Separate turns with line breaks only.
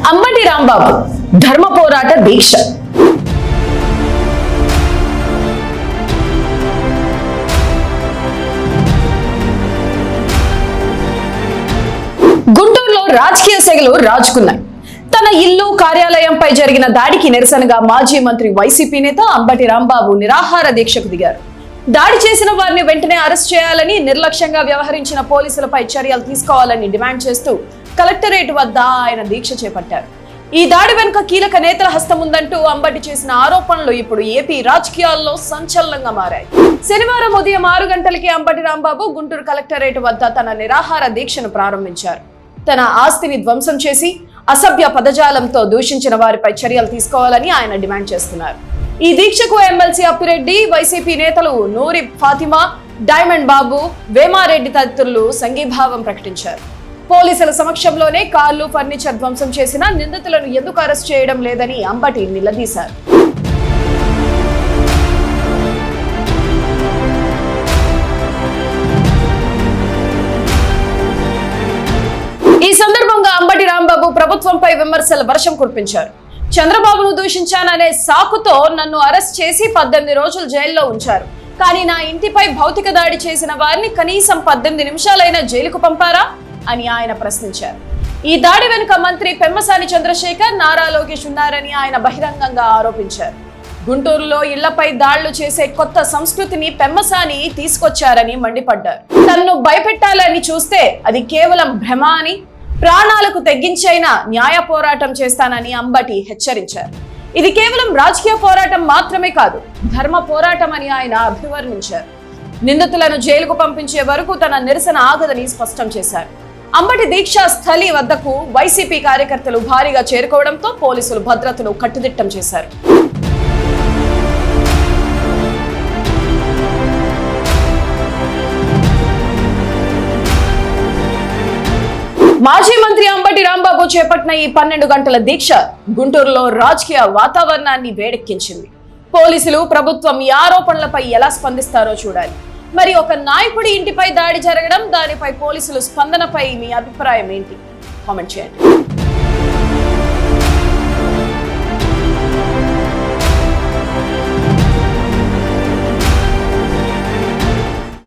అంబటి రాంబాబు ధర్మ పోరాట దీక్ష. గుంటూరులో రాజకీయ సెగలు రాజుకున్నాయి. తన ఇల్లు కార్యాలయంపై జరిగిన దాడికి నిరసనగా మాజీ మంత్రి వైసీపీ నేత అంబటి రాంబాబు నిరాహార దీక్షకు దిగారు. దాడి చేసిన వారిని వెంటనే అరెస్ట్ చేయాలని, నిర్లక్ష్యంగా వ్యవహరించిన పోలీసులపై చర్యలు తీసుకోవాలని డిమాండ్ చేస్తూ కలెక్టరేట్ వద్ద ఆయన దీక్ష చేపట్టారు. ఈ దాడి వెనుక కీలక నేతల హస్తం ఉందంటూ అంబటి చేసిన ఆరోపణలు ఇప్పుడు ఏపీ రాజకీయాల్లో సంచలనంగా మారాయి. శనివారం ఉదయం 6 గంటలకి అంబటి రాంబాబు గుంటూరు కలెక్టరేట్ వద్ద తన నిరాహార దీక్షను ప్రారంభించారు. తన ఆస్తిని ధ్వంసం చేసి అసభ్య పదజాలంతో దూషించిన వారిపై చర్యలు తీసుకోవాలని ఆయన డిమాండ్ చేస్తున్నారు. ఈ దీక్షకు ఎమ్మెల్సీ అప్పిరెడ్డి, వైసీపీ నేతలు నూరి ఫాతిమా, డైమండ్ బాబు, వేమారెడ్డి తదితరులు సంఘీభావం ప్రకటించారు. పోలీసుల సమక్షంలోనే కార్లు, ఫర్నిచర్ ధ్వంసం చేసిన నిందితులను ఎందుకు అరెస్ట్ చేయడం లేదని అంబటి నిలదీశారు. ఈ సందర్భంగా అంబటి రాంబాబు ప్రభుత్వంపై విమర్శల వర్షం కురిపించారు. చంద్రబాబును దూషించాననే సాకుతో నన్ను అరెస్ట్ చేసి 18 రోజులు జైల్లో ఉంచారు. కానీ నా ఇంటిపై భౌతిక దాడి చేసిన వారిని కనీసం 18 నిమిషాలైనా జైలుకు పంపారా అని ఆయన ప్రశ్నించారు. ఈ దాడి వెనుక మంత్రి పెమ్మసాని చంద్రశేఖర్, నారా లోకేష్ ఉన్నారని ఆయన బహిరంగంగా ఆరోపించారు. గుంటూరులో ఇళ్లపై దాడులు చేసే కొత్త సంస్కృతిని పెమ్మసాని తీసుకొచ్చారని మండిపడ్డారు. తనను భయపెట్టాలని చూస్తే అది కేవలం భ్రమ అని, ప్రాణాలకు తెగించైనా న్యాయ పోరాటం చేస్తానని అంబటి హెచ్చరించారు. ఇది కేవలం రాజకీయ పోరాటం మాత్రమే కాదు, ధర్మ పోరాటం అని ఆయన అభివర్ణించారు. నిందితులను జైలుకు పంపించే వరకు తన నిరసన ఆగదని స్పష్టం చేశారు. అంబటి దీక్షా స్థలి వద్దకు వైసీపీ కార్యకర్తలు భారీగా చేరుకోవడంతో పోలీసులు భద్రతను కట్టుదిట్టం చేశారు. మాజీ మంత్రి అంబటి రాంబాబు చేపట్టిన ఈ 12 గంటల దీక్ష గుంటూరులో రాజకీయ వాతావరణాన్ని వేడెక్కించింది. పోలీసులు, ప్రభుత్వం ఈ ఆరోపణలపై ఎలా స్పందిస్తారో చూడాలి. మరి ఒక నాయకుడి ఇంటిపై దాడి జరగడం, దానిపై పోలీసులు స్పందనపై మీ అభిప్రాయం ఏంటి? కామెంట్ చేయండి.